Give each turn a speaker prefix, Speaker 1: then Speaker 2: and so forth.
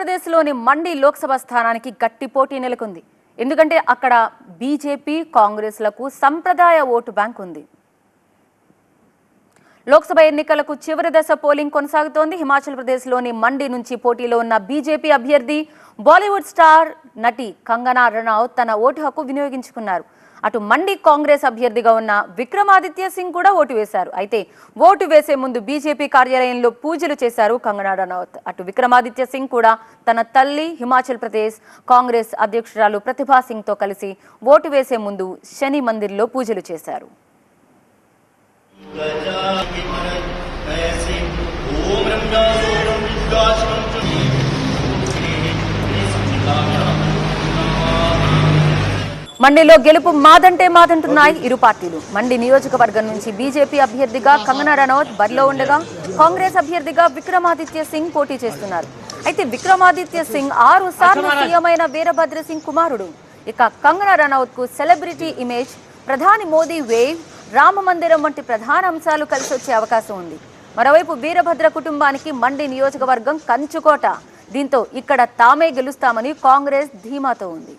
Speaker 1: ప్రదేశ్లోని మండి లోక్సభ స్థానానికి గట్టి పోటీ నెలకొంది. ఎందుకంటే అక్కడ బీజేపీ కాంగ్రెస్లకు సంప్రదాయ ఓటు బ్యాంక్ ఉంది. లోక్సభ ఎన్నికలకు చివరి దశ పోలింగ్ కొనసాగుతోంది. హిమాచల్ ప్రదేశ్లోని మండి నుంచి పోటీలో ఉన్న బీజేపీ అభ్యర్థి బాలీవుడ్ స్టార్ నటి కంగనా రనౌత్ తన ఓటు హక్కు వినియోగించుకున్నారు. అటు మండి కాంగ్రెస్ అభ్యర్థిగా ఉన్న విక్రమాదిత్య సింగ్ కూడా ఓటు వేశారు. అయితే ఓటు వేసే ముందు బీజేపీ కార్యాలయంలో పూజలు చేశారు కంగనా రనౌత్. అటు విక్రమాదిత్య సింగ్ కూడా తన తల్లి హిమాచల్ ప్రదేశ్ కాంగ్రెస్ అధ్యక్షురాలు ప్రతిభా సింగ్ తో కలిసి ఓటు వేసే ముందు శని మందిర్లో పూజలు చేశారు. మండిలో గెలుపు మాదంటే మాదంటున్నాయి ఇరు పార్టీలు. మండి నియోజకవర్గం నుంచి బీజేపీ అభ్యర్థిగా కంగనా రనౌత్ బరిలో ఉండగా కాంగ్రెస్ అభ్యర్థిగా విక్రమాదిత్య సింగ్ పోటీ చేస్తున్నారు. అయితే విక్రమాదిత్య సింగ్ 6 సార్లు సీఎం అయిన వీరభద్ర సింగ్ కుమారుడు. ఇక కంగనా రనౌత్ కు సెలబ్రిటీ ఇమేజ్, ప్రధాని మోదీ వేవ్, రామ మందిరం వంటి ప్రధాన అంశాలు కలిసి వచ్చే అవకాశం ఉంది. మరోవైపు వీరభద్ర కుటుంబానికి మండి నియోజకవర్గం కంచుకోట. దీంతో ఇక్కడ తామే గెలుస్తామని కాంగ్రెస్ ధీమాతో ఉంది.